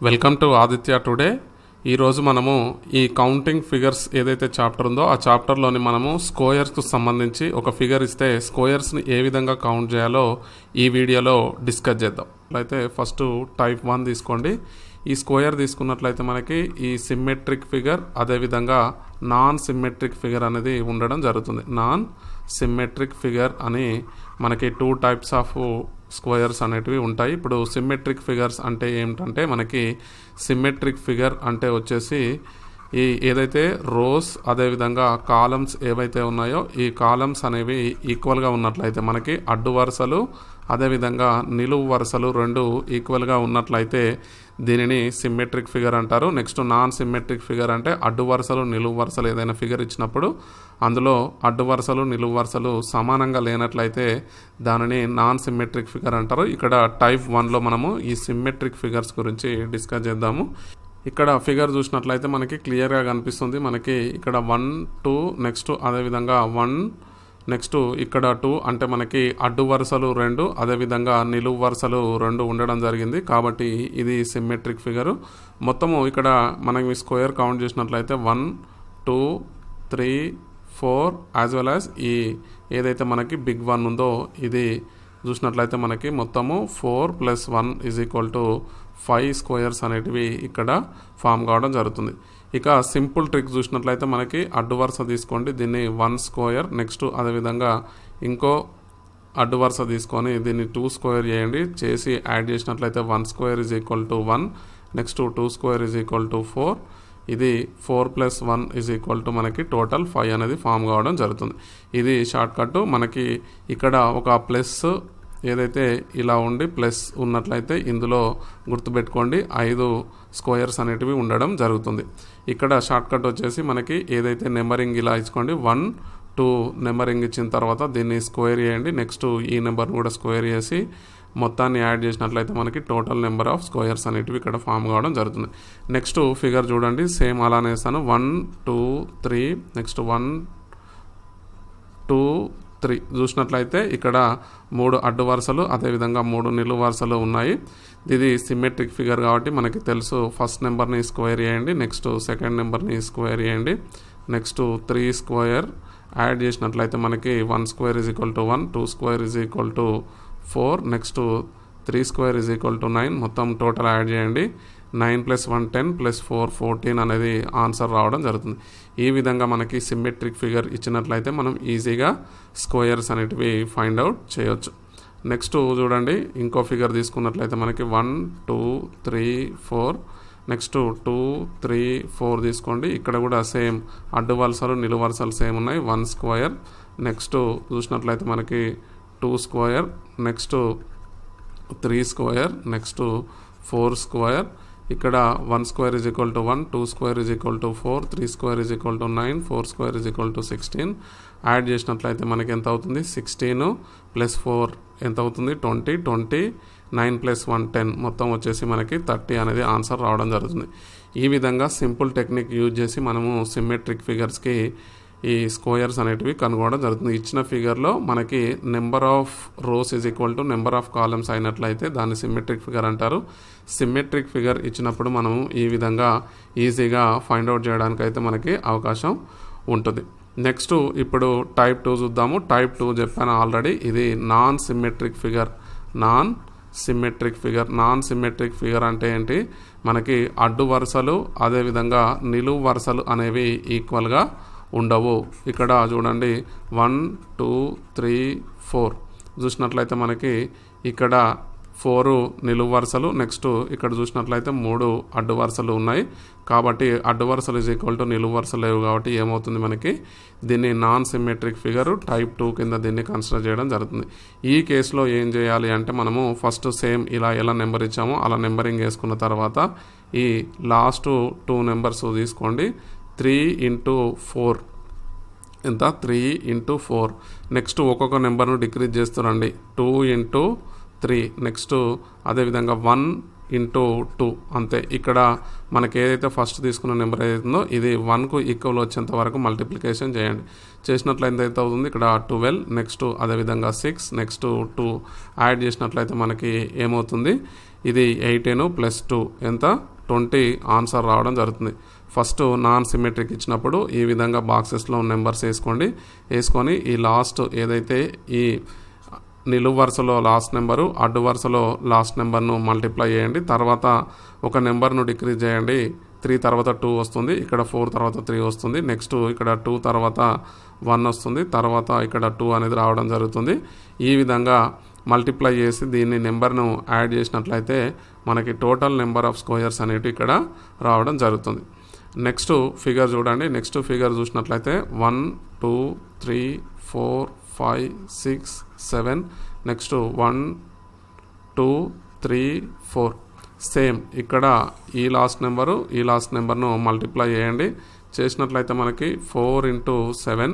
Welcome to Aditya today. ఈరోజు మనము ఈ కౌంటింగ్ ఫిగర్స్ ఏదైతే చాప్టర్ ఉందో ఆ చాప్టర్లోని మనము స్కోయర్స్కు సంబంధించి ఒక ఫిగర్ ఇస్తే స్కోయర్స్ని ఏ విధంగా కౌంట్ చేయాలో ఈ వీడియోలో డిస్కస్ చేద్దాం. అయితే ఫస్ట్ టైప్ 1 తీసుకోండి. ఈ స్కోయర్ తీసుకున్నట్లయితే మనకి ఈ సిమ్మెట్రిక్ ఫిగర్ అదేవిధంగా నాన్ సిమ్మెట్రిక్ ఫిగర్ అనేది ఉండడం జరుగుతుంది. నాన్ సిమ్మెట్రిక్ ఫిగర్ అని మనకి 2 టైప్స్ ఆఫ్ స్క్వేర్స్ అనేటివి ఉంటాయి. ఇప్పుడు సిమ్మెట్రిక్ ఫిగర్స్ అంటే ఏమిటంటే మనకి సిమ్మెట్రిక్ ఫిగర్ అంటే వచ్చేసి ఈ ఏదైతే రోస్ అదేవిధంగా కాలమ్స్ ఏవైతే ఉన్నాయో ఈ కాలమ్స్ అనేవి ఈక్వల్గా ఉన్నట్లయితే మనకి అడ్డు వరుసలు అదేవిధంగా నిలువు వరుసలు రెండు ఈక్వల్గా ఉన్నట్లయితే దీనిని సిమ్మెట్రిక్ ఫిగర్ అంటారు. నెక్స్ట్ నాన్ సిమ్మెట్రిక్ ఫిగర్ అంటే అడ్డు వరుసలు నిలువు వరుసలు ఏదైనా ఫిగర్ ఇచ్చినప్పుడు అందులో అడ్డు వరుసలు నిలువు వరుసలు సమానంగా లేనట్లయితే దానిని నాన్ సిమ్మెట్రిక్ ఫిగర్ అంటారు. ఇక్కడ టైప్ 1లో మనము ఈ సిమ్మెట్రిక్ ఫిగర్స్ గురించి డిస్కస్ చేద్దాము. ఇక్కడ ఫిగర్ చూసినట్లయితే మనకి క్లియర్గా కనిపిస్తుంది. మనకి ఇక్కడ 1 2 నెక్స్ట్ అదేవిధంగా 1 నెక్స్ట్ ఇక్కడ 2 అంటే మనకి అడ్డు వరుసలు 2 అదేవిధంగా నిలువు వరుసలు 2 ఉండడం జరిగింది. కాబట్టి ఇది సిమ్మెట్రిక్ ఫిగరు. మొత్తము ఇక్కడ మనకి స్క్వేర్ కౌంట్ చేసినట్లయితే 1 2 3 4 యాజ్ వెల్ యాజ్ ఈ ఏదైతే మనకి బిగ్ 1 ఉందో ఇది చూసినట్లయితే మనకి మొత్తము 4 + 1 = 5 స్క్వేర్స్ అనేటివి ఇక్కడ ఫామ్ కావడం జరుగుతుంది. ఇక సింపుల్ ట్రిక్ చూసినట్లయితే మనకి అడ్డు వరుస తీసుకోండి, దీన్ని 1 స్క్వేర్ నెక్స్ట్ అదేవిధంగా ఇంకో అడ్డు వరుస తీసుకొని దీన్ని 2 స్క్వేర్ చేయండి. చేసి యాడ్ చేసినట్లయితే 1 స్క్వేర్ = 1 నెక్స్ట్ 2 స్క్వేర్ = 4. ఇది 4 + 1 మనకి టోటల్ 5 అనేది ఫామ్ కావడం జరుగుతుంది. ఇది షార్ట్ కట్. మనకి ఇక్కడ ఒక ప్లస్ ఏదైతే ఇలా ఉండి ప్లస్ ఉన్నట్లయితే ఇందులో గుర్తుపెట్టుకోండి 5 స్క్వేర్స్ అనేటివి ఉండడం జరుగుతుంది. ఇక్కడ షార్ట్ కట్ వచ్చేసి మనకి ఏదైతే నెంబరింగ్ ఇలా ఇచ్చుకోండి 1 2 నెంబరింగ్ ఇచ్చిన తర్వాత దీన్ని స్క్వేర్ చేయండి. నెక్స్ట్ ఈ నెంబర్ని కూడా స్క్వేర్ చేసి మొత్తాన్ని యాడ్ చేసినట్లయితే మనకి టోటల్ నెంబర్ ఆఫ్ స్క్వేర్స్ అనేటివి ఇక్కడ ఫామ్ కావడం జరుగుతుంది. నెక్స్ట్ ఫిగర్ చూడండి, సేమ్ అలానే వేస్తాను. 1 2 3 నెక్స్ట్ 1 2 3 చూసినట్లయితే ఇక్కడ 3 అడ్డు వరుసలు అదేవిధంగా 3 నిలువు వరుసలు ఉన్నాయి. ఇది సిమ్మెట్రిక్ ఫిగర్ కాబట్టి మనకి తెలుసు. ఫస్ట్ నెంబర్ని స్క్వేర్ చేయండి, నెక్స్ట్ సెకండ్ నెంబర్ని స్క్వేర్ చేయండి, నెక్స్ట్ 3 స్క్వేర్ యాడ్ చేసినట్లయితే మనకి 1 స్క్వేర్ = 1 2 స్క్వేర్ = 4 నెక్స్ట్ 3 స్క్వేర్ = 9 మొత్తం టోటల్ యాడ్ చేయండి. 9 + 1 10 + 4 14 అనేది ఆన్సర్ రావడం జరుగుతుంది. ఈ విధంగా మనకి సిమ్మెట్రిక్ ఫిగర్ ఇచ్చినట్లయితే మనం ఈజీగా స్క్వేర్స్ అనేటివి ఫైండ్ అవుట్ చేయొచ్చు. నెక్స్ట్ చూడండి, ఇంకో ఫిగర్ తీసుకున్నట్లయితే మనకి 1 2 3 4 నెక్స్ట్ 2 3 4 తీసుకోండి. ఇక్కడ కూడా సేమ్ అడ్డు వరుసలు నిలువు వరుసలు సేమ్ ఉన్నాయి. 1 స్క్వేర్ నెక్స్ట్ చూసినట్లయితే మనకి 2 square next 3 square next 4 square. ఇక్కడ 1 square = 1 2 square = 4 3 square = 9 4 square = 16. Add చేసినట్లయితే మనకి ఎంత అవుతుంది? 16 + 4 ఎంత అవుతుంది? 20 20 9 + 1 10 మొత్తం వచ్చేసి మనకి 30 అనేది ఆన్సర్ రావడం జరుగుతుంది. ఈ విధంగా సింపుల్ టెక్నిక్ యూజ్ చేసి మనము సిమ్మెట్రిక్ ఫిగర్స్కి ఈ స్క్వేర్స్ అనేటివి కనుగొనడం జరుగుతుంది. ఇచ్చిన ఫిగర్లో మనకి number of rose = number of columns అయినట్లయితే దాన్ని సిమ్మెట్రిక్ ఫిగర్ అంటారు. సిమ్మెట్రిక్ ఫిగర్ ఇచ్చినప్పుడు మనము ఈ విధంగా ఈజీగా ఫైండ్ అవుట్ చేయడానికి అయితే మనకి అవకాశం ఉంటుంది. నెక్స్ట్ ఇప్పుడు టైప్ 2 చూద్దాము. టైప్ 2 చెప్పాను ఆల్రెడీ, ఇది non symmetric figure. Non symmetric figure. Non symmetric figure అంటే ఏంటి? మనకి అడ్డు వరుసలు అదేవిధంగా నిలువు వరుసలు అనేవి ఈక్వల్గా ఉండవు. ఇక్కడ చూడండి 1 2 3 4 చూసినట్లయితే మనకి ఇక్కడ 4 నిలువు వరుసలు నెక్స్ట్ ఇక్కడ చూసినట్లయితే 3 అడ్డు వరుసలు ఉన్నాయి. కాబట్టి అడ్డు వరుసలు = నిలువు వరుసలు లేవు కాబట్టి ఏమవుతుంది మనకి దీన్ని నాన్ సిమ్మెట్రిక్ ఫిగర్ టైప్ 2 కింద దీన్ని కన్సిడర్ చేయడం జరుగుతుంది. ఈ కేసులో ఏం చేయాలి అంటే మనము ఫస్ట్ సేమ్ ఇలా ఎలా నెంబర్ ఇచ్చామో అలా నెంబరింగ్ వేసుకున్న తర్వాత ఈ లాస్ట్ 2 నెంబర్స్ తీసుకోండి. 3 × 4 ఎంత? 3 × 4 నెక్స్ట్ ఒక్కొక్క నెంబర్ను డిక్రీజ్ చేస్తారండి. 2 × 3 నెక్స్ట్ అదేవిధంగా 1 ఇంటూ 2 అంతే. ఇక్కడ మనకి ఏదైతే ఫస్ట్ తీసుకున్న నెంబర్ ఏదైతుందో ఇది 1కు ఈక్వల్ వచ్చేంత వరకు మల్టిప్లికేషన్ చేయండి. చేసినట్లయితే ఎంత అవుతుంది, ఇక్కడ 12, నెక్స్ట్ అదేవిధంగా 6, నెక్స్ట్ 2 యాడ్ చేసినట్లయితే మనకి ఏమవుతుంది, ఇది 18 + 2 ఎంత 20 ఆన్సర్ రావడం జరుగుతుంది. ఫస్ట్ నాన్ సిమెట్రిక్ ఇచ్చినప్పుడు ఈ విధంగా బాక్సెస్లో నెంబర్స్ వేసుకొని ఈ లాస్ట్ ఏదైతే ఈ నిలువు వరుసలో లాస్ట్ నెంబరు, అడ్డు వరుసలో లాస్ట్ నెంబర్ను మల్టిప్లై చేయండి. తర్వాత ఒక నెంబర్ను డిక్రీజ్ చేయండి. 3 తర్వాత 2 వస్తుంది, ఇక్కడ 4 తర్వాత 3 వస్తుంది, నెక్స్ట్ ఇక్కడ 2 తర్వాత 1 వస్తుంది, తర్వాత ఇక్కడ 2 అనేది రావడం జరుగుతుంది. ఈ విధంగా మల్టిప్లై చేసి దీన్ని నెంబర్ను యాడ్ చేసినట్లయితే మనకి టోటల్ నెంబర్ ఆఫ్ స్క్వేర్స్ అనేవి ఇక్కడ రావడం జరుగుతుంది. నెక్స్ట్ ఫిగర్ చూడండి. నెక్స్ట్ ఫిగర్ చూసినట్లయితే 1 2 3 4 5 6 7 నెక్స్ట్ 1 2 3 4 సేమ్ ఇక్కడ ఈ లాస్ట్ నెంబర్ను మల్టిప్లై చేయండి. చేసినట్లయితే మనకి 4 × 7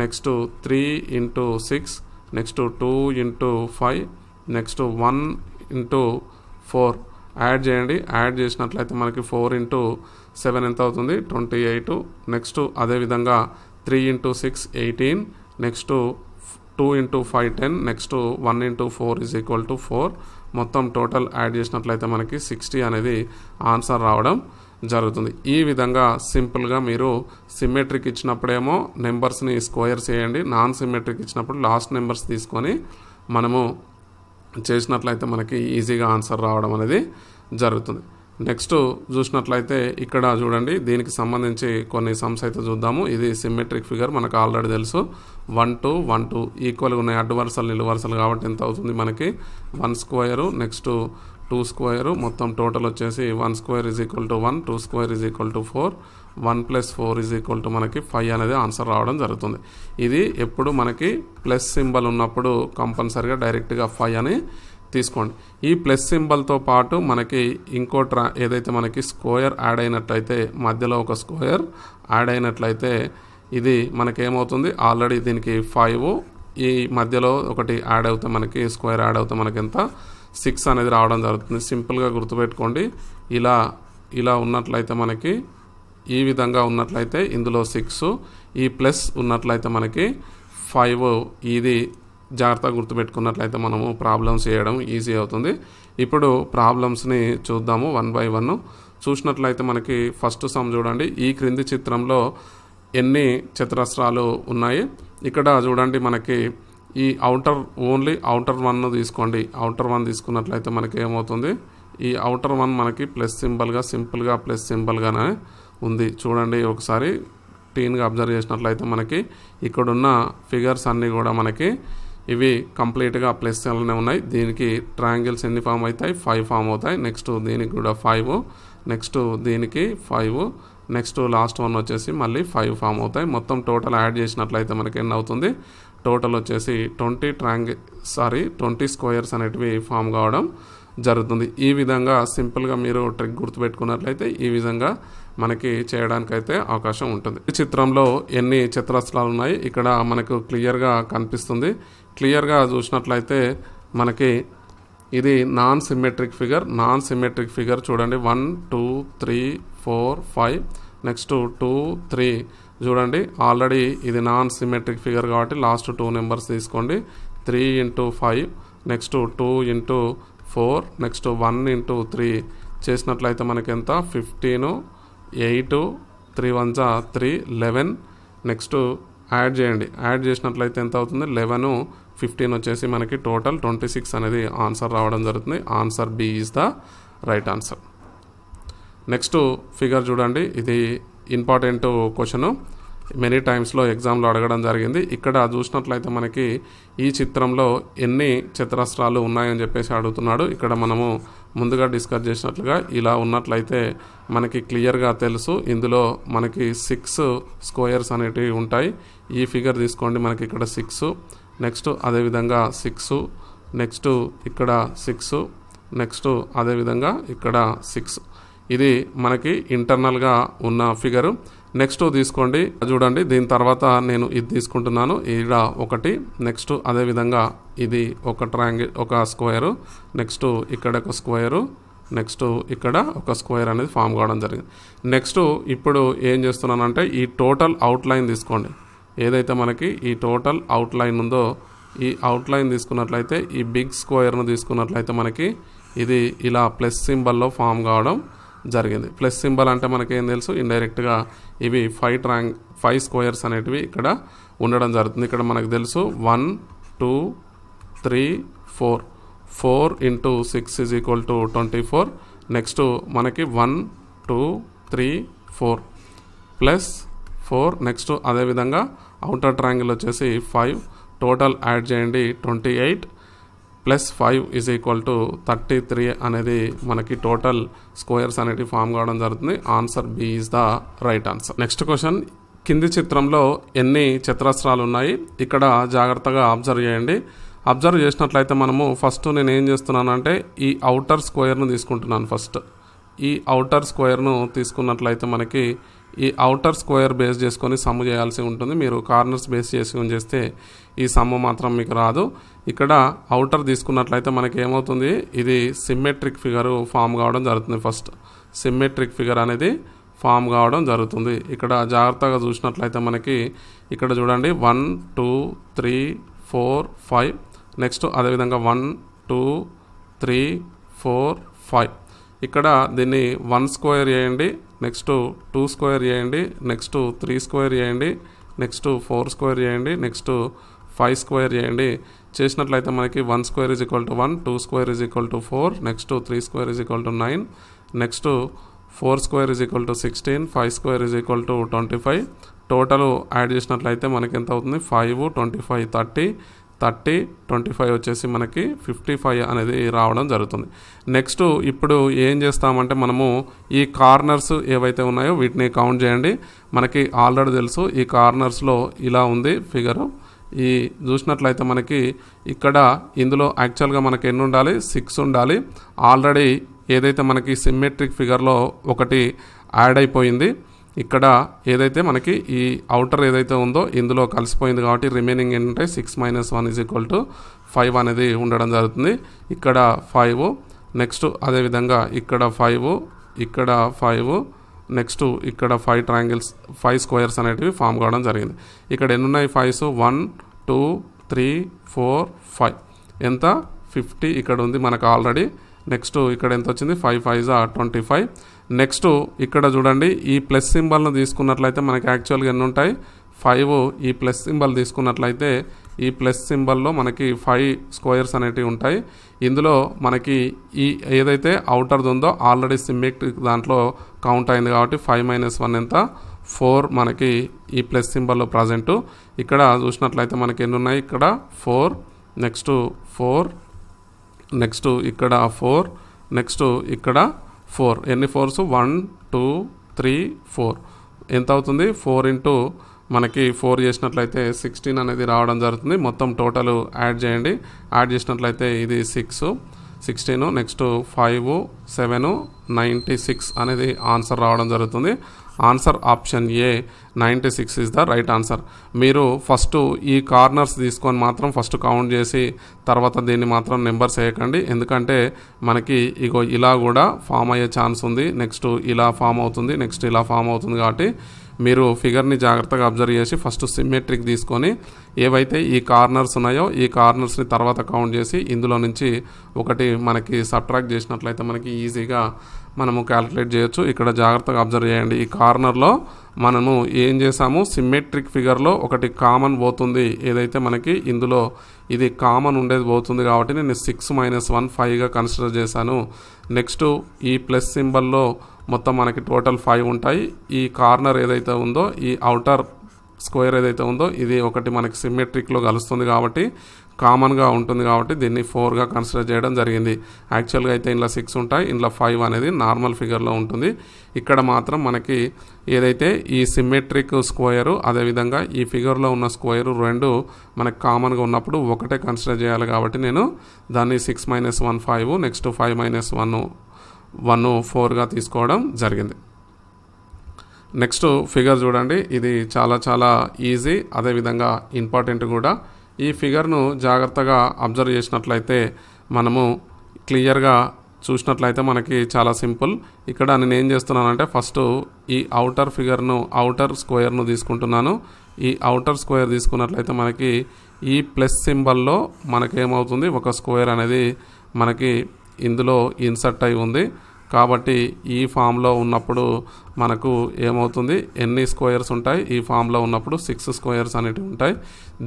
నెక్స్ట్ 3 × 6 నెక్స్ట్ 2 × 5 నెక్స్ట్ 1 × 4 యాడ్ చేయండి. యాడ్ చేసినట్లయితే మనకి 4 × 7 ఎంత అవుతుంది, 28. నెక్స్ట్ అదేవిధంగా 3 × 6 18, నెక్స్ట్ 2 × 5 10, నెక్స్ట్ 1 × 4 = 4. మొత్తం టోటల్ యాడ్ చేసినట్లయితే మనకి 60 అనేది ఆన్సర్ రావడం జరుగుతుంది. ఈ విధంగా సింపుల్గా మీరు సిమెట్రిక్ ఇచ్చినప్పుడేమో నెంబర్స్ని స్క్వేర్స్ చేయండి, నాన్ సిమెట్రిక్ ఇచ్చినప్పుడు లాస్ట్ నెంబర్స్ తీసుకొని మనము చేసినట్లయితే మనకి ఈజీగా ఆన్సర్ రావడం అనేది జరుగుతుంది. నెక్స్ట్ చూసినట్లయితే ఇక్కడ చూడండి, దీనికి సంబంధించి కొన్ని సమ్స్ అయితే చూద్దాము. ఇది సిమెట్రిక్ ఫిగర్ మనకు ఆల్రెడీ తెలుసు. 1 2 1 2 ఈక్వల్గా ఉన్నాయి, అడ్డు వరుసలు నిలువు వరుసలు కాబట్టి ఎంత అవుతుంది మనకి 1² నెక్స్ట్ 2² మొత్తం టోటల్ వచ్చేసి 1² = 1, 2² = 4, 1 + 4 మనకి 5 అనేది ఆన్సర్ రావడం జరుగుతుంది. ఇది ఎప్పుడు మనకి ప్లస్ సింబల్ ఉన్నప్పుడు కంపల్సరిగా డైరెక్ట్గా 5 అని తీసుకోండి. ఈ ప్లస్ సింబల్తో పాటు మనకి ఇంకో ఏదైతే మనకి స్క్వేర్ యాడ్ అయినట్లయితే, మధ్యలో ఒక స్క్వేర్ యాడ్ అయినట్లయితే ఇది మనకేమవుతుంది, ఆల్రెడీ దీనికి 5, ఈ మధ్యలో ఒకటి యాడ్ అవుతే మనకి స్క్వేర్ యాడ్ అవుతే మనకి ఎంత 6 అనేది రావడం జరుగుతుంది. సింపుల్గా గుర్తుపెట్టుకోండి. ఇలా ఉన్నట్లయితే మనకి ఈ విధంగా ఉన్నట్లయితే ఇందులో 6, ఈ ప్లస్ ఉన్నట్లయితే మనకి 5. ఇది జాగ్రత్తగా గుర్తుపెట్టుకున్నట్లయితే మనము ప్రాబ్లమ్స్ చేయడం ఈజీ అవుతుంది. ఇప్పుడు ప్రాబ్లమ్స్ని చూద్దాము 1 by 1. చూసినట్లయితే మనకి ఫస్ట్ సమ్ చూడండి. ఈ క్రింది చిత్రంలో ఎన్ని చతురస్రాలు ఉన్నాయి. ఇక్కడ చూడండి మనకి ఈ ఓన్లీ అవుటర్ 1 తీసుకోండి. అవుటర్ 1 తీసుకున్నట్లయితే మనకి ఏమవుతుంది, ఈ అవుటర్ 1 మనకి ప్లస్ సింబల్గా సింపుల్గా ప్లస్ సింబల్గానే ఉంది. చూడండి ఒకసారి క్లీన్గా అబ్జర్వ్ చేసినట్లయితే మనకి ఇక్కడున్న ఫిగర్స్ అన్నీ కూడా మనకి ఇవి కంప్లీట్గా ప్లస్ సింబల్నే ఉన్నాయి. దీనికి ట్రయాంగిల్స్ ఎన్ని ఫామ్ అవుతాయి, 5 ఫామ్ అవుతాయి. నెక్స్ట్ దీనికి కూడా 5, నెక్స్ట్ దీనికి 5, నెక్స్ట్ లాస్ట్ వన్ వచ్చేసి మళ్ళీ 5 ఫామ్ అవుతాయి. మొత్తం టోటల్ యాడ్ చేసినట్లయితే మనకి ఎన్ని అవుతుంది, టోటల్ వచ్చేసి 20 స్క్వేర్స్ అనేటివి ఫామ్ కావడం జరుగుతుంది. ఈ విధంగా సింపుల్గా మీరు ట్రిక్ గుర్తుపెట్టుకున్నట్లయితే ఈ విధంగా మనకి చేయడానికైతే అవకాశం ఉంటుంది. ఈ చిత్రంలో ఎన్ని చతురస్రాలు ఉన్నాయి ఇక్కడ మనకు క్లియర్గా కనిపిస్తుంది. క్లియర్గా చూసినట్లయితే మనకి ఇది నాన్ సిమెట్రిక్ ఫిగర్ చూడండి. 1 2 3 4 5 నెక్స్ట్ 2 3 చూడండి. ఆల్రెడీ ఇది నాన్ సిమెట్రిక్ ఫిగర్ కాబట్టి లాస్ట్ 2 నెంబర్స్ తీసుకోండి. 3 × 5 నెక్స్ట్ 2 × 4 నెక్స్ట్ 1 × 3 చేసినట్లయితే మనకి ఎంత 15, 8, 3 1 3 11. నెక్స్ట్ యాడ్ చేయండి. యాడ్ చేసినట్లయితే ఎంత అవుతుంది, 11 15 వచ్చేసి మనకి టోటల్ 26 అనేది ఆన్సర్ రావడం జరుగుతుంది. Answer B is the right answer. Next figure చూడండి. ఇది ఇంపార్టెంట్ క్వశ్చన్, మెనీ టైమ్స్లో ఎగ్జామ్లో అడగడం జరిగింది. ఇక్కడ చూసినట్లయితే మనకి ఈ చిత్రంలో ఎన్ని చతురస్రాలు ఉన్నాయని చెప్పేసి అడుగుతున్నాడు. ఇక్కడ మనము ముందుగా డిస్కస్ చేసినట్లుగా ఇలా ఉన్నట్లయితే మనకి క్లియర్గా తెలుసు. ఇందులో మనకి 6 స్క్వేర్స్ అనేటివి ఉంటాయి. ఈ ఫిగర్ తీసుకోండి. మనకి ఇక్కడ 6, నెక్స్ట్ అదేవిధంగా 6, నెక్స్ట్ ఇక్కడ 6, నెక్స్ట్ అదేవిధంగా ఇక్కడ 6. ఇది మనకి ఇంటర్నల్గా ఉన్న ఫిగరు. నెక్స్ట్ తీసుకోండి చూడండి. దీని తర్వాత నేను ఇది తీసుకుంటున్నాను. ఇక్కడ 1, నెక్స్ట్ అదేవిధంగా ఇది ఒక ట్రయాంగిల్, ఒక స్క్వేరు, నెక్స్ట్ ఇక్కడ ఒక స్క్వేరు, నెక్స్ట్ ఇక్కడ ఒక స్క్వేర్ అనేది ఫామ్ కావడం జరిగింది. నెక్స్ట్ ఇప్పుడు ఏం చేస్తున్నానంటే ఈ టోటల్ అవుట్లైన్ తీసుకోండి. ఏదైతే మనకి ఈ టోటల్ అవుట్లైన్ ఉందో ఈ అవుట్లైన్ తీసుకున్నట్లయితే ఈ బిగ్ స్క్వేర్ను తీసుకున్నట్లయితే మనకి ఇది ఇలా ప్లస్ సింబల్లో ఫామ్ కావడం జరిగింది. ప్లస్ సింబల్ అంటే మనకేం తెలుసు, ఇండైరెక్ట్గా ఇవి 5 స్క్వేర్స్ అనేటివి ఇక్కడ ఉండడం జరుగుతుంది. ఇక్కడ మనకు తెలుసు 1 2 3 4 4 × 6 = 24. నెక్స్ట్ మనకి 1 2 3 4 ప్లస్ 4. నెక్స్ట్ అదేవిధంగా అవుటర్ ట్రయాంగిల్ వచ్చేసి 5. టోటల్ యాడ్ చేయండి 28 + 5 = 33 అనేది మనకి టోటల్ స్క్వేర్స్ అనేవి ఫామ్ కావడం జరుగుతుంది. Answer B is the right answer. Next question, కింది చిత్రంలో ఎన్ని చతురస్రాలు ఉన్నాయి? ఇక్కడ జాగ్రత్తగా అబ్జర్వ్ చేయండి. అబ్జర్వ్ చేసినట్లయితే మనము ఫస్ట్ నేను ఏం చేస్తున్నానంటే ఈ అవుటర్ స్క్వేర్ను తీసుకుంటున్నాను. ఫస్ట్ ఈ అవుటర్ స్క్వేర్ను తీసుకున్నట్లయితే మనకి ఈ అవుటర్ స్క్వేర్ బేస్ చేసుకొని సమ్ చేయాల్సి ఉంటుంది. మీరు కార్నర్స్ బేస్ చేసుకొని చేస్తే ఈ సమ్ మాత్రం మీకు రాదు. ఇక్కడ అవుటర్ తీసుకున్నట్లయితే మనకి ఏమవుతుంది, ఇది సిమ్మెట్రిక్ ఫిగర్ ఫామ్ కావడం జరుగుతుంది. ఫస్ట్ సిమ్మెట్రిక్ ఫిగర్ అనేది ఫామ్ కావడం జరుగుతుంది. ఇక్కడ జాగ్రత్తగా చూసినట్లయితే మనకి ఇక్కడ చూడండి 1 2 3 4 5. నెక్స్ట్ అదేవిధంగా 1 2 3 4 5. ఇక్కడ దీన్ని 1 స్క్వేర్ చేయండి, నెక్స్ట్ 2 స్క్వేర్ చేయండి, నెక్స్ట్ 3 స్క్వేర్ చేయండి, నెక్స్ట్ 4 స్క్వేర్ చేయండి, నెక్స్ట్ 5 స్క్వేర్ చేయండి. చేసినట్లయితే మనకి 1 square = 1, 2 square = 4, next 3 square = 9, next 4 square = 16, 5 square = 25. Total add చేసినట్లయితే మనకి ఎంత అవుతుంది, 5 25 30 30 25 వచ్చేసి మనకి 55 అనేది రావడం జరుగుతుంది. నెక్స్ట్ ఇప్పుడు ఏం చేస్తామంటే మనము ఈ కార్నర్స్ ఏవైతే ఉన్నాయో వీటిని కౌంట్ చేయండి. మనకి ఆల్రెడీ తెలుసు ఈ కార్నర్స్లో ఇలా ఉంది ఫిగరు. ఈ చూసినట్లయితే మనకి ఇక్కడ ఇందులో యాక్చువల్గా మనకి ఎన్ని ఉండాలి, 6 ఉండాలి. ఆల్రెడీ ఏదైతే మనకి సిమ్మెట్రిక్ ఫిగర్లో ఒకటి యాడ్ అయిపోయింది. ఇక్కడ ఏదైతే మనకి ఈ అవుటర్ ఏదైతే ఉందో ఇందులో కలిసిపోయింది కాబట్టి రిమైనింగ్ ఏంటంటే 6 - 1 = 5 అనేది ఉండడం జరుగుతుంది. ఇక్కడ 5, నెక్స్ట్ అదేవిధంగా ఇక్కడ 5, ఇక్కడ 5, నెక్స్ట్ ఇక్కడ 5 స్క్వేర్స్ అనేటివి ఫామ్ కావడం జరిగింది. ఇక్కడ ఎన్ని ఉన్నాయి 5s, 1 2 3 4 5. ఎంత 50 ఇక్కడ ఉంది మనకు ఆల్రెడీ. నెక్స్ట్ ఇక్కడ ఎంత వచ్చింది, 5 5s are 25. నెక్స్ట్ ఇక్కడ చూడండి ఈ ప్లస్ సింబల్ను తీసుకున్నట్లయితే మనకి యాక్చువల్గా ఎన్ని ఉంటాయి, 5. ఈ ప్లస్ సింబల్ తీసుకున్నట్లయితే ఈ ప్లస్ సింబల్లో మనకి 5 స్క్వేర్స్ అనేటివి ఉంటాయి. ఇందులో మనకి ఈ ఏదైతే అవుటర్ది ఉందో ఆల్రెడీ సిమ్మెట్రిక్ దాంట్లో కౌంట్ అయింది కాబట్టి 5 - 1 ఎంత 4 మనకి ఈ ప్లస్ సింబల్లో ప్రజెంటు. ఇక్కడ చూసినట్లయితే మనకి ఎన్ని ఉన్నాయి, ఇక్కడ 4, నెక్స్ట్ 4, నెక్స్ట్ ఇక్కడ 4, నెక్స్ట్ ఇక్కడ 4. ఎన్ని 4s, 1 2 3 4. ఎంత అవుతుంది, 4 × మనకి 4 చేసినట్లయితే 16 అనేది రావడం జరుగుతుంది. మొత్తం టోటల్ యాడ్ చేయండి. యాడ్ చేసినట్లయితే ఇది 6 16, నెక్స్ట్ 5 7 96 అనేది ఆన్సర్ రావడం జరుగుతుంది. Answer option A 96 is the right answer. మీరు ఫస్ట్ ఈ కార్నర్స్ తీసుకొని మాత్రం ఫస్ట్ కౌంట్ చేసి తర్వాత దీన్ని మాత్రం నెంబర్స్ వేయకండి. ఎందుకంటే మనకి ఇగో ఇలా కూడా ఫామ్ అయ్యే ఛాన్స్ ఉంది. నెక్స్ట్ ఇలా ఫామ్ అవుతుంది, నెక్స్ట్ ఇలా ఫామ్ అవుతుంది. కాబట్టి మీరు ఫిగర్ని జాగ్రత్తగా అబ్జర్వ్ చేసి ఫస్ట్ సిమ్మెట్రిక్ తీసుకొని ఏవైతే ఈ కార్నర్స్ ఉన్నాయో ఈ కార్నర్స్ని తర్వాత కౌంట్ చేసి ఇందులో నుంచి ఒకటి మనకి సబ్ట్రాక్ట్ చేసినట్లయితే మనకి ఈజీగా మనము క్యాలిక్యులేట్ చేయొచ్చు. ఇక్కడ జాగ్రత్తగా అబ్జర్వ్ చేయండి. ఈ కార్నర్లో మనము ఏం చేసాము, సిమ్మెట్రిక్ ఫిగర్లో ఒకటి కామన్ పోతుంది. ఏదైతే మనకి ఇందులో ఇది కామన్ ఉండేది పోతుంది కాబట్టి నేను 6 - 1 5గా కన్సిడర్ చేశాను. నెక్స్ట్ ఈ ప్లస్ సింబల్లో మొత్తం మనకి టోటల్ 5 ఉంటాయి. ఈ కార్నర్ ఏదైతే ఉందో ఈ అవుటర్ స్క్వేర్ ఏదైతే ఉందో ఇది ఒకటి మనకి సిమ్మెట్రిక్లో కలుస్తుంది కాబట్టి కామన్గా ఉంటుంది కాబట్టి దీన్ని 4గా కన్సిడర్ చేయడం జరిగింది. యాక్చువల్గా అయితే ఇందులో 6 ఉంటాయి, ఇందులో 5 అనేది నార్మల్ ఫిగర్లో ఉంటుంది. ఇక్కడ మాత్రం మనకి ఏదైతే ఈ సిమ్మెట్రిక్ స్క్వేరు అదేవిధంగా ఈ ఫిగర్లో ఉన్న స్క్వేరు రెండు మనకి కామన్గా ఉన్నప్పుడు ఒకటే కన్సిడర్ చేయాలి కాబట్టి నేను దాన్ని 6 - 1 5, నెక్స్ట్ 5 - 1 4గా తీసుకోవడం జరిగింది. నెక్స్ట్ ఫిగర్ చూడండి, ఇది చాలా ఈజీ అదేవిధంగా ఇంపార్టెంట్ కూడా. ఈ ఫిగర్ను జాగ్రత్తగా అబ్జర్వ్ చేసినట్లయితే మనము క్లియర్గా చూసినట్లయితే మనకి చాలా సింపుల్. ఇక్కడ నేను ఏం చేస్తున్నానంటే ఫస్ట్ ఈ అవుటర్ ఫిగర్ను అవుటర్ స్క్వేర్ను తీసుకుంటున్నాను. ఈ అవుటర్ స్క్వేర్ తీసుకున్నట్లయితే మనకి ఈ ప్లస్ సింబల్లో మనకేమవుతుంది, ఒక స్క్వేర్ అనేది మనకి ఇందులో ఇన్సర్ట్ అయి ఉంది. కాబట్టి ఈ ఫామ్లో ఉన్నప్పుడు మనకు ఏమవుతుంది, ఎన్ని స్క్వేర్స్ ఉంటాయి ఈ ఫామ్లో ఉన్నప్పుడు 6 స్క్వేర్స్ అనేటివి ఉంటాయి.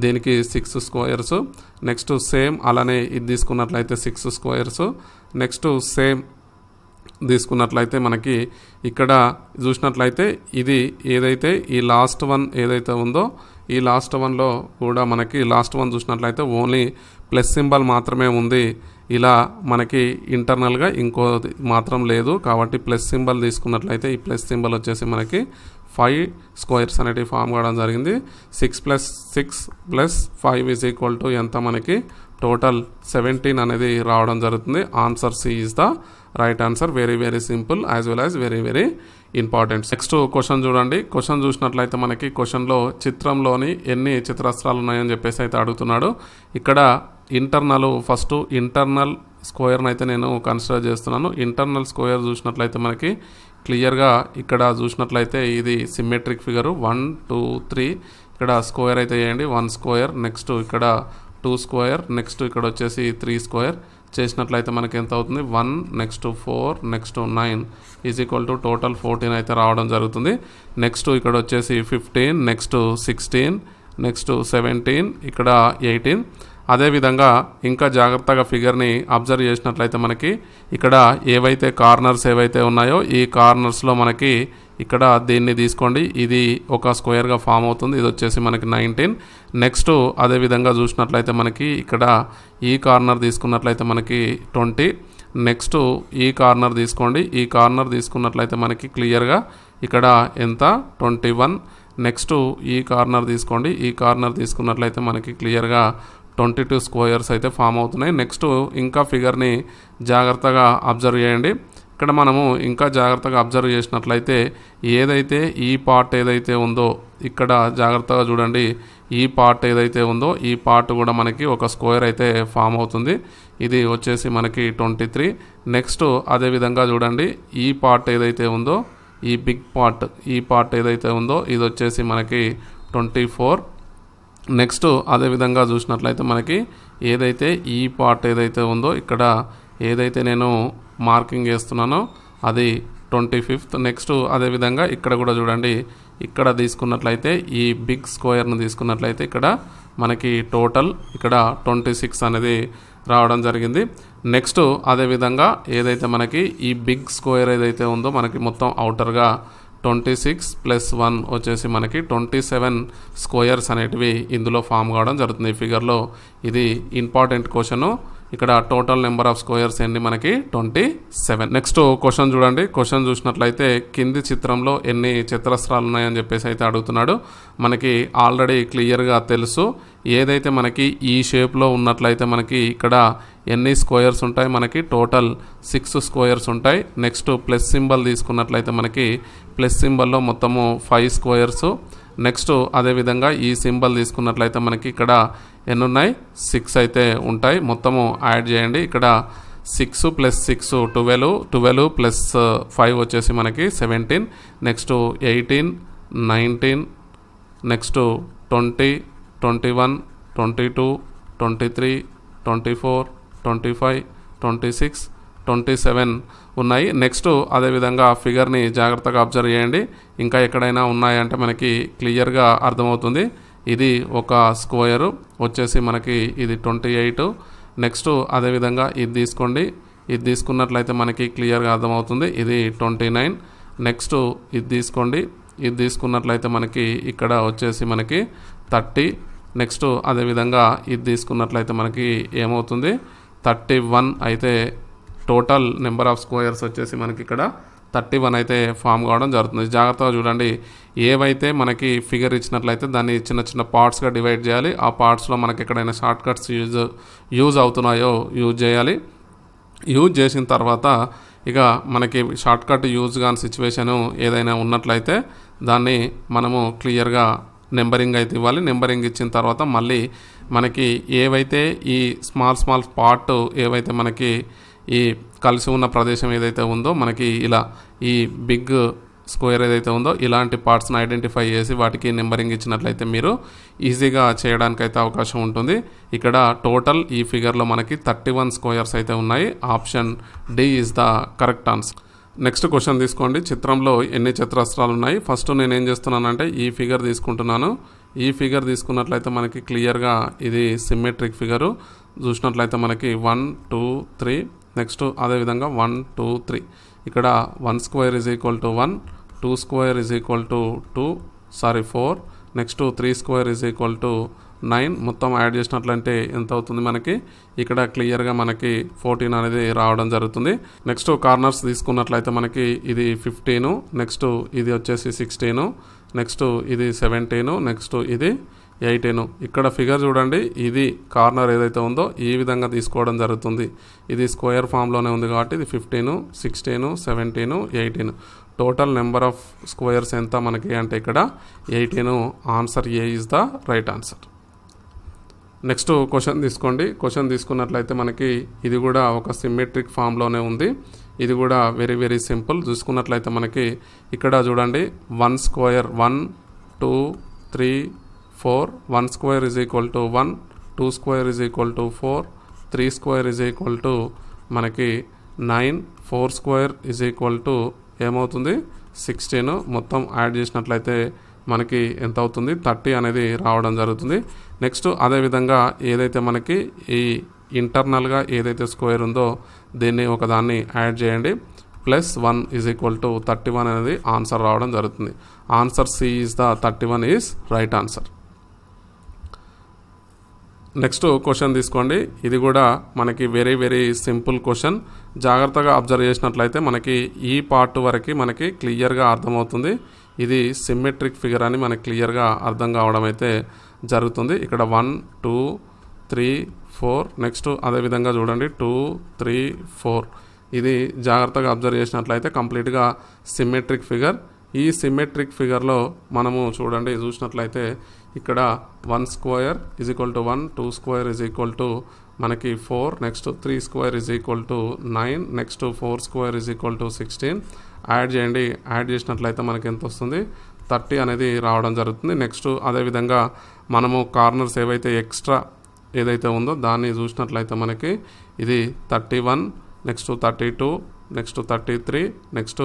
దీనికి 6 స్క్వేర్స్. నెక్స్ట్ సేమ్ అలానే ఇది తీసుకున్నట్లయితే 6 స్క్వేర్స్. నెక్స్ట్ సేమ్ తీసుకున్నట్లయితే మనకి ఇక్కడ చూసినట్లయితే ఇది ఏదైతే ఈ లాస్ట్ వన్ ఏదైతే ఉందో ఈ లాస్ట్ వన్లో కూడా మనకి లాస్ట్ వన్ చూసినట్లయితే ఓన్లీ ప్లస్ సింబల్ మాత్రమే ఉంది. ఇలా మనకి ఇంటర్నల్గా ఇంకో మాత్రం లేదు. కాబట్టి ప్లస్ సింబల్ తీసుకున్నట్లయితే ఈ ప్లస్ సింబల్ వచ్చేసి మనకి 5 స్క్వేర్స్ అనేటివి ఫామ్ కావడం జరిగింది. 6 + 6 + 5 = ఎంత మనకి టోటల్ 17 అనేది రావడం జరుగుతుంది. Answer C is the right answer. Very very simple as well as very very important. Next question చూడండి. క్వశ్చన్ చూసినట్లయితే మనకి క్వశ్చన్లో చిత్రంలోని ఎన్ని చతురస్రాలు ఉన్నాయని చెప్పేసి అయితే అడుగుతున్నాడు. ఇక్కడ ఫస్ట్ ఇంటర్నల్ స్క్వేర్ని అయితే నేను కన్సిడర్ చేస్తున్నాను. ఇంటర్నల్ స్క్వేర్ చూసినట్లయితే మనకి క్లియర్గా ఇక్కడ చూసినట్లయితే ఇది సిమెట్రిక్ ఫిగరు 1 2 3 ఇక్కడ స్క్వేర్ అయితే చేయండి. 1 స్క్వేర్, నెక్స్ట్ ఇక్కడ 2 స్క్వేర్, నెక్స్ట్ ఇక్కడ వచ్చేసి 3 స్క్వేర్ చేసినట్లయితే మనకి ఎంత అవుతుంది, 1 నెక్స్ట్ 4 నెక్స్ట్ 9 = టోటల్ 14 అయితే రావడం జరుగుతుంది. నెక్స్ట్ ఇక్కడ వచ్చేసి 15, నెక్స్ట్ 16, నెక్స్ట్ 17, ఇక్కడ 18. అదేవిధంగా ఇంకా జాగ్రత్తగా ఫిగర్ని అబ్జర్వ్ చేసినట్లయితే మనకి ఇక్కడ ఏవైతే కార్నర్స్ ఏవైతే ఉన్నాయో ఈ కార్నర్స్లో మనకి ఇక్కడ దీన్ని తీసుకోండి, ఇది ఒక స్క్వేర్గా ఫామ్ అవుతుంది. ఇది వచ్చేసి మనకి 19. నెక్స్ట్ అదేవిధంగా చూసినట్లయితే మనకి ఇక్కడ ఈ కార్నర్ తీసుకున్నట్లయితే మనకి 20. నెక్స్ట్ ఈ కార్నర్ తీసుకోండి, ఈ కార్నర్ తీసుకున్నట్లయితే మనకి క్లియర్గా ఇక్కడ ఎంత 21. నెక్స్ట్ ఈ కార్నర్ తీసుకోండి, ఈ కార్నర్ తీసుకున్నట్లయితే మనకి క్లియర్గా 22 స్క్వేర్స్ అయితే ఫామ్ అవుతున్నాయి. నెక్స్ట్ ఇంకా ఫిగర్ని జాగ్రత్తగా అబ్జర్వ్ చేయండి. ఇక్కడ మనము ఇంకా జాగ్రత్తగా అబ్జర్వ్ చేసినట్లయితే ఏదైతే ఈ పార్ట్ ఏదైతే ఉందో ఇక్కడ జాగ్రత్తగా చూడండి, ఈ పార్ట్ ఏదైతే ఉందో ఈ పార్ట్ కూడా మనకి ఒక స్క్వేర్ అయితే ఫామ్ అవుతుంది. ఇది వచ్చేసి మనకి 23. నెక్స్ట్ అదేవిధంగా చూడండి, ఈ పార్ట్ ఏదైతే ఉందో ఈ బిగ్ పార్ట్ ఈ పార్ట్ ఏదైతే ఉందో ఇది వచ్చేసి మనకి 24. నెక్స్ట్ అదేవిధంగా చూసినట్లయితే మనకి ఏదైతే ఈ పార్ట్ ఏదైతే ఉందో ఇక్కడ ఏదైతే నేను మార్కింగ్ చేస్తున్నానో అది 25th. నెక్స్ట్ అదేవిధంగా ఇక్కడ కూడా చూడండి, ఇక్కడ తీసుకున్నట్లయితే ఈ బిగ్ స్క్వేర్ను తీసుకున్నట్లయితే ఇక్కడ మనకి టోటల్ ఇక్కడ 26 అనేది రావడం జరిగింది. నెక్స్ట్ అదేవిధంగా ఏదైతే మనకి ఈ బిగ్ స్క్వేర్ ఏదైతే ఉందో మనకి మొత్తం అవుటర్గా 26 + 1 వచ్చేసి మనకి 27 స్క్వేర్స్ అనేటివి ఇందులో ఫామ్ కావడం జరుగుతుంది. ఈ ఫిగర్లో ఇది ఇంపార్టెంట్ క్వశ్చన్. ఇక్కడ టోటల్ నెంబర్ ఆఫ్ స్క్వేర్స్ ఏంటి మనకి 27. నెక్స్ట్ క్వశ్చన్ చూడండి. క్వశ్చన్ చూసినట్లయితే కింది చిత్రంలో ఎన్ని చతురస్రాలు ఉన్నాయని చెప్పేసి అయితే అడుగుతున్నాడు. మనకి ఆల్రెడీ క్లియర్గా తెలుసు, ఏదైతే మనకి ఈ షేప్లో ఉన్నట్లయితే మనకి ఇక్కడ ఎన్ని స్క్వేర్స్ ఉంటాయి, మనకి టోటల్ 6 స్క్వేర్స్ ఉంటాయి. నెక్స్ట్ ప్లస్ సింబల్ తీసుకున్నట్లయితే మనకి ప్లస్ సింబల్లో మొత్తము 5 స్క్వేర్స్. నెక్స్ట్ అదేవిధంగా ఈ సింబల్ తీసుకున్నట్లయితే మనకి ఇక్కడ ఎన్ని ఉన్నాయి, 6 అయితే ఉంటాయి. మొత్తము యాడ్ చేయండి. ఇక్కడ 6 + 6 12, 12 + 5 వచ్చేసి మనకి 17. నెక్స్ట్ 18, 19, నెక్స్ట్ 20, 21, 22, 23, 24, 25, 26, 27 ఉన్నాయి. నెక్స్ట్ అదేవిధంగా ఫిగర్ని జాగ్రత్తగా అబ్జర్వ్ చేయండి. ఇంకా ఎక్కడైనా ఉన్నాయంటే మనకి క్లియర్గా అర్థమవుతుంది. ఇది ఒక స్క్వేరు వచ్చేసి మనకి ఇది 28. నెక్స్ట్ అదేవిధంగా ఇది తీసుకోండి, ఇది తీసుకున్నట్లయితే మనకి క్లియర్గా అర్థమవుతుంది, ఇది 29. నెక్స్ట్ ఇది తీసుకోండి, ఇది తీసుకున్నట్లయితే మనకి ఇక్కడ వచ్చేసి మనకి 30. నెక్స్ట్ అదేవిధంగా ఇది తీసుకున్నట్లయితే మనకి ఏమవుతుంది 31 అయితే టోటల్ నెంబర్ ఆఫ్ స్క్వేర్స్ వచ్చేసి మనకి ఇక్కడ 31 అయితే ఫామ్ కావడం జరుగుతుంది. జాగ్రత్తగా చూడండి, ఏవైతే మనకి ఫిగర్ ఇచ్చినట్లయితే దాన్ని చిన్న చిన్న పార్ట్స్గా డివైడ్ చేయాలి. ఆ పార్ట్స్లో మనకి ఎక్కడైనా షార్ట్ కట్స్ యూజ్ అవుతున్నాయో యూజ్ చేయాలి. యూజ్ చేసిన తర్వాత ఇక మనకి షార్ట్ కట్ యూజ్ కాని సిచ్యువేషను ఏదైనా ఉన్నట్లయితే దాన్ని మనము క్లియర్గా నెంబరింగ్ అయితే ఇవ్వాలి. నెంబరింగ్ ఇచ్చిన తర్వాత మళ్ళీ మనకి ఏవైతే ఈ స్మాల్ పార్ట్ ఏవైతే మనకి ఈ కలిసి ఉన్న ప్రదేశం ఏదైతే ఉందో మనకి ఇలా ఈ బిగ్ స్క్వేర్ ఏదైతే ఉందో ఇలాంటి పార్ట్స్ని ఐడెంటిఫై చేసి వాటికి నెంబరింగ్ ఇచ్చినట్లయితే మీరు ఈజీగా చేయడానికైతే అవకాశం ఉంటుంది. ఇక్కడ టోటల్ ఈ ఫిగర్లో మనకి 31 స్క్వేర్స్ అయితే ఉన్నాయి. Option D is the correct answer. Next question తీసుకోండి. చిత్రంలో ఎన్ని చతురస్రాలు ఉన్నాయి? ఫస్ట్ నేను ఏం చేస్తున్నానంటే ఈ ఫిగర్ తీసుకుంటున్నాను. ఈ ఫిగర్ తీసుకున్నట్లయితే మనకి క్లియర్గా ఇది సిమ్మెట్రిక్ ఫిగరు చూసినట్లయితే మనకి 1 2 3 నెక్స్ట్ అదేవిధంగా 1 2 3 ఇక్కడ 1 square is equal to 1, 2 square is equal to 4, next 3 square is equal to 9. మొత్తం యాడ్ చేసినట్లయితే ఎంత అవుతుంది మనకి? ఇక్కడ క్లియర్గా మనకి 14 అనేది రావడం జరుగుతుంది. నెక్స్ట్ కార్నర్స్ తీసుకున్నట్లయితే మనకి ఇది 15, నెక్స్ట్ ఇది వచ్చేసి 16, నెక్స్ట్ ఇది 17, నెక్స్ట్ ఇది 18. ఇక్కడ ఫిగర్ చూడండి, ఇది కార్నర్ ఏదైతే ఉందో ఈ విధంగా తీసుకోవడం జరుగుతుంది. ఇది స్క్వేర్ ఫామ్లోనే ఉంది కాబట్టి ఇది 15, 16, 17, 18. టోటల్ నెంబర్ ఆఫ్ స్క్వేర్స్ ఎంత మనకి అంటే ఇక్కడ 18. Answer A is the right answer. Next question తీసుకోండి. క్వశ్చన్ తీసుకున్నట్లయితే మనకి ఇది కూడా ఒక సిమ్మెట్రిక్ ఫామ్లోనే ఉంది. ఇది కూడా వెరీ వెరీ సింపుల్. చూసుకున్నట్లయితే మనకి ఇక్కడ చూడండి 1 square 1 2 3 4, 1 square is equal to 1, 2 square is equal to 4, 3 square is equal to మనకి 9, 4 స్క్వేర్ ఈజ్ ఈక్వల్ టు ఏమవుతుంది 16. మొత్తం యాడ్ చేసినట్లయితే మనకి ఎంత అవుతుంది 30 అనేది రావడం జరుగుతుంది. నెక్స్ట్ అదేవిధంగా ఏదైతే మనకి ఈ ఇంటర్నల్గా ఏదైతే స్క్వేర్ ఉందో దీన్ని ఒకదాన్ని యాడ్ చేయండి. +1 ఈజ్ ఈక్వల్ టు 31 అనేది ఆన్సర్ రావడం జరుగుతుంది. Answer C is the 31 is right answer. Next question తీసుకోండి. ఇది కూడా మనకి వెరీ వెరీ సింపుల్ క్వశ్చన్. జాగ్రత్తగా అబ్జర్వ్ చేసినట్లయితే మనకి ఈ పార్ట్ వరకు మనకి క్లియర్గా అర్థమవుతుంది. ఇది సిమ్మెట్రిక్ ఫిగర్ అని మనకి క్లియర్గా అర్థం కావడం అయితే జరుగుతుంది. ఇక్కడ 1 2 3 4 నెక్స్ట్ అదేవిధంగా చూడండి 2 3 4. ఇది జాగ్రత్తగా అబ్జర్వ్ చేసినట్లయితే కంప్లీట్గా సిమ్మెట్రిక్ ఫిగర్. ఈ సిమ్మెట్రిక్ ఫిగర్లో మనము చూడండి చూసినట్లయితే ఇక్కడ 1 square is equal to 1, 2 square is equal to మనకి 4, next 3 square is equal to 9, next 4 square is equal to 16. Add చేయండి. యాడ్ చేసినట్లయితే మనకి ఎంత వస్తుంది 30 అనేది రావడం జరుగుతుంది. నెక్స్ట్ అదేవిధంగా మనము కార్నర్స్ ఏవైతే ఎక్స్ట్రా ఏదైతే ఉందో దాన్ని చూసినట్లయితే మనకి ఇది 31, నెక్స్ట్ 32, నెక్స్ట్ 33, నెక్స్ట్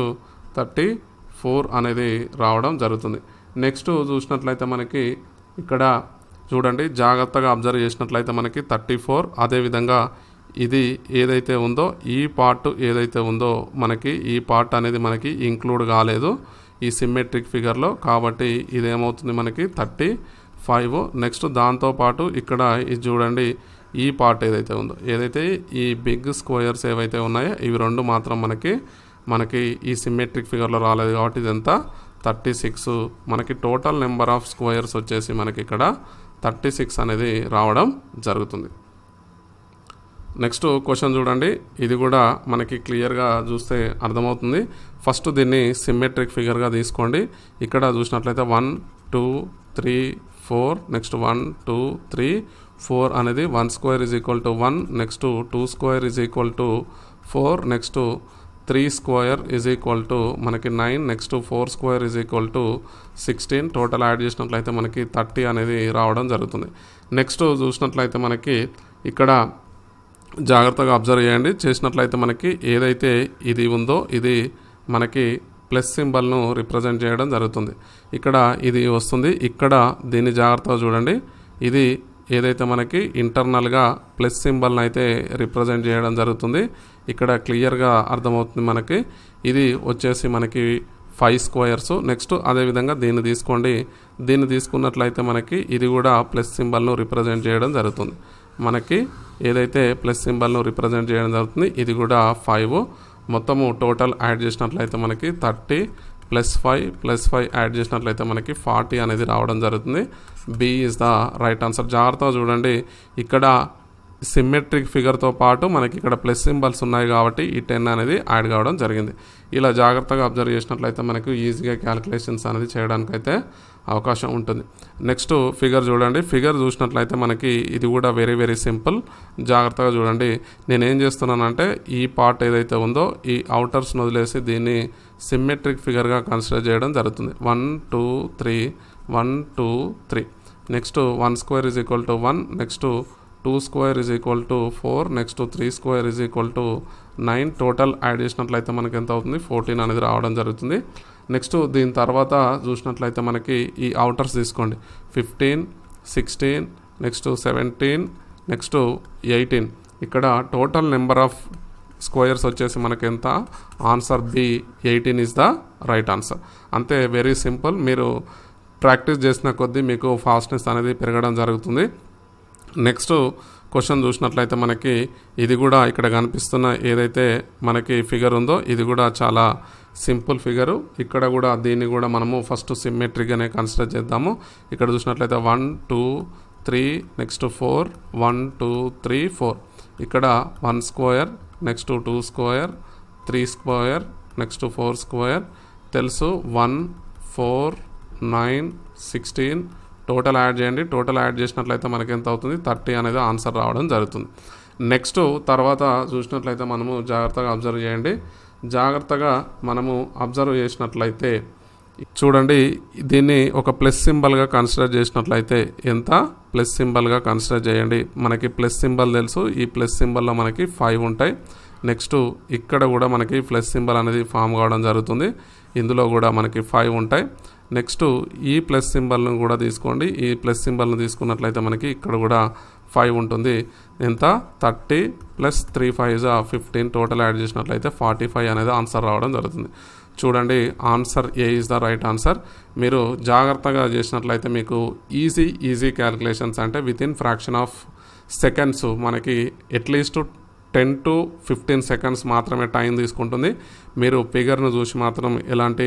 34 అనేది రావడం జరుగుతుంది. నెక్స్ట్ చూసినట్లయితే మనకి ఇక్కడ చూడండి జాగ్రత్తగా అబ్జర్వ్ చేసినట్లయితే మనకి 34. అదేవిధంగా ఇది ఏదైతే ఉందో ఈ పార్ట్ ఏదైతే ఉందో మనకి ఈ పార్ట్ అనేది మనకి ఇంక్లూడ్ కాలేదు ఈ సిమ్మెట్రిక్ ఫిగర్లో, కాబట్టి ఇదేమవుతుంది మనకి 35. నెక్స్ట్ దాంతోపాటు ఇక్కడ ఇది చూడండి ఈ పార్ట్ ఏదైతే ఉందో ఏదైతే ఈ బిగ్ స్క్వేర్స్ ఏవైతే ఉన్నాయో ఇవి రెండు మాత్రం మనకి ఈ సిమ్మెట్రిక్ ఫిగర్లో రాలేదు కాబట్టి ఇదంతా 36. మనకి టోటల్ నెంబర్ ఆఫ్ స్క్వేర్స్ వచ్చేసి మనకి ఇక్కడ 36 అనేది రావడం జరుగుతుంది. నెక్స్ట్ క్వశ్చన్ చూడండి. ఇది కూడా మనకి క్లియర్గా చూస్తే అర్థమవుతుంది. ఫస్ట్ దీన్ని సిమ్మెట్రిక్ ఫిగర్గా తీసుకోండి. ఇక్కడ చూసినట్లయితే 1 2 3 4 నెక్స్ట్ 1 2 3 4 అనేది 1 square is equal to 1, next 2 square is equal to 4, next 3 square is equal to మనకి 9, next 4 square is equal to 16. Total add చేసినట్లయితే మనకి 30 అనేది రావడం జరుగుతుంది. నెక్స్ట్ చూసినట్లయితే మనకి ఇక్కడ జాగ్రత్తగా అబ్జర్వ్ చేయండి. చేసినట్లయితే మనకి ఏదైతే ఇది ఉందో ఇది మనకి ప్లస్ సింబల్ను రిప్రజెంట్ చేయడం జరుగుతుంది. ఇక్కడ ఇది వస్తుంది. ఇక్కడ దీన్ని జాగ్రత్తగా చూడండి. ఇది ఏదైతే మనకి ఇంటర్నల్గా ప్లస్ సింబల్ని అయితే రిప్రజెంట్ చేయడం జరుగుతుంది. ఇక్కడ క్లియర్గా అర్థమవుతుంది మనకి. ఇది వచ్చేసి మనకి 5 స్క్వేర్స్. నెక్స్ట్ అదేవిధంగా దీన్ని తీసుకోండి. దీన్ని తీసుకున్నట్లయితే మనకి ఇది కూడా ప్లస్ సింబల్ను రిప్రజెంట్ చేయడం జరుగుతుంది. మనకి ఏదైతే ప్లస్ సింబల్ను రిప్రజెంట్ చేయడం జరుగుతుంది ఇది కూడా 5. మొత్తము టోటల్ యాడ్ చేసినట్లయితే మనకి 30 +5 యాడ్ చేసినట్లయితే మనకి 40 అనేది రావడం జరుగుతుంది. B is the right answer. జాగ్రత్తగా చూడండి. ఇక్కడ సిమ్మెట్రిక్ ఫిగర్తో పాటు మనకి ఇక్కడ ప్లస్ సింబల్స్ ఉన్నాయి కాబట్టి ఈ 10 అనేది యాడ్ కావడం జరిగింది. ఇలా జాగ్రత్తగా అబ్జర్వ్ చేసినట్లయితే మనకు ఈజీగా క్యాలిక్యులేషన్స్ అనేది చేయడానికైతే అవకాశం ఉంటుంది. నెక్స్ట్ ఫిగర్ చూడండి. ఫిగర్ చూసినట్లయితే మనకి ఇది కూడా వెరీ వెరీ సింపుల్. జాగ్రత్తగా చూడండి. నేను ఏం చేస్తున్నానంటే ఈ పార్ట్ ఏదైతే ఉందో ఈ అవుటర్స్ని వదిలేసి దీన్ని సిమ్మెట్రిక్ ఫిగర్గా కన్సిడర్ చేయడం జరుగుతుంది. 1 2 3 1 2 3. Next 1 square is equal to 1. Next 2 square is equal to 4. Next 3 square is equal to 9. Total add చేసినట్లయితే మనకి ఎంత అవుతుంది? 14 అనేది రావడం జరుగుతుంది. నెక్స్ట్ దీని తర్వాత చూసినట్లయితే మనకి ఈ అవుటర్స్ తీసుకోండి. 15 16 నెక్స్ట్ 17 నెక్స్ట్ 18. ఇక్కడ టోటల్ నెంబర్ ఆఫ్ స్క్వేర్స్ వచ్చేసి మనకి ఎంత? Answer B 18 is the right answer. అంతే, వెరీ సింపుల్. మీరు ప్రాక్టీస్ చేసిన కొద్దీ మీకు ఫాస్ట్నెస్ అనేది పెరగడం జరుగుతుంది. నెక్స్ట్ క్వశ్చన్ చూసినట్లయితే మనకి ఇది కూడా ఇక్కడ కనిపిస్తున్న ఏదైతే మనకి ఫిగర్ ఉందో ఇది కూడా చాలా సింపుల్ ఫిగరు. ఇక్కడ కూడా దీన్ని కూడా మనము ఫస్ట్ సిమ్మెట్రిక్గానే కన్సిడర్ చేద్దాము. ఇక్కడ చూసినట్లయితే 1 2 3 నెక్స్ట్ 4 1 2 3 4. ఇక్కడ 1 square next 2 square 3 square next 4 square తెలుసు. 1 4 9 16. టోటల్ యాడ్ చేయండి. టోటల్ యాడ్ చేసినట్లయితే మనకి ఎంత అవుతుంది? 30 అనేది ఆన్సర్ రావడం జరుగుతుంది. నెక్స్ట్ తర్వాత చూసినట్లయితే మనము జాగ్రత్తగా అబ్జర్వ్ చేయండి. జాగ్రత్తగా మనము అబ్జర్వ్ చేసినట్లయితే చూడండి, దీన్ని ఒక ప్లస్ సింబల్గా కన్సిడర్ చేసినట్లయితే ఎంత? ప్లస్ సింబల్గా కన్సిడర్ చేయండి. మనకి ప్లస్ సింబల్ తెలుసు. ఈ ప్లస్ సింబల్లో మనకి 5 ఉంటాయి. నెక్స్ట్ ఇక్కడ కూడా మనకి ప్లస్ సింబల్ అనేది ఫామ్ కావడం జరుగుతుంది. ఇందులో కూడా మనకి 5 ఉంటాయి. నెక్స్ట్ ఈ ప్లస్ సింబల్ను కూడా తీసుకోండి. ఈ ప్లస్ సింబల్ను తీసుకున్నట్లయితే మనకి ఇక్కడ కూడా 5 ఉంటుంది. ఎంత? 30 ప్లస్ 3 5 15. టోటల్ యాడ్ చేసినట్లయితే 45 అనేది ఆన్సర్ రావడం జరుగుతుంది. చూడండి, answer A is the right answer. మీరు జాగ్రత్తగా చేసినట్లయితే మీకు ఈజీ క్యాలిక్యులేషన్స్ అంటే వితిన్ ఫ్రాక్షన్ ఆఫ్ సెకండ్స్ మనకి అట్లీస్ట్ 10 to 15 సెకండ్స్ మాత్రమే టైం తీసుకుంటుంది. మీరు ఫిగర్ను చూసి మాత్రం ఎలాంటి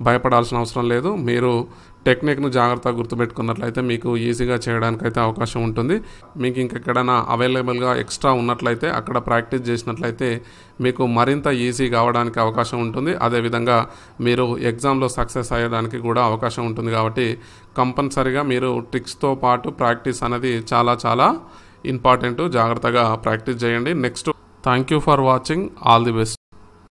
భయపడాల్సిన అవసరం లేదు. మీరు టెక్నిక్ను జాగ్రత్తగా గుర్తుపెట్టుకున్నట్లయితే మీకు ఈజీగా చేయడానికైతే అవకాశం ఉంటుంది. మీకు ఇంకెక్కడైనా అవైలబుల్గా ఎక్స్ట్రా ఉన్నట్లయితే అక్కడ ప్రాక్టీస్ చేసినట్లయితే మీకు మరింత ఈజీ కావడానికి అవకాశం ఉంటుంది. అదేవిధంగా మీరు ఎగ్జామ్లో సక్సెస్ అయ్యడానికి కూడా అవకాశం ఉంటుంది. కాబట్టి కంపల్సరీగా మీరు ట్రిక్స్తో పాటు ప్రాక్టీస్ అనేది చాలా ఇంపార్టెంట్. జాగ్రత్తగా ప్రాక్టీస్ చేయండి. Next thank you for watching. All the best.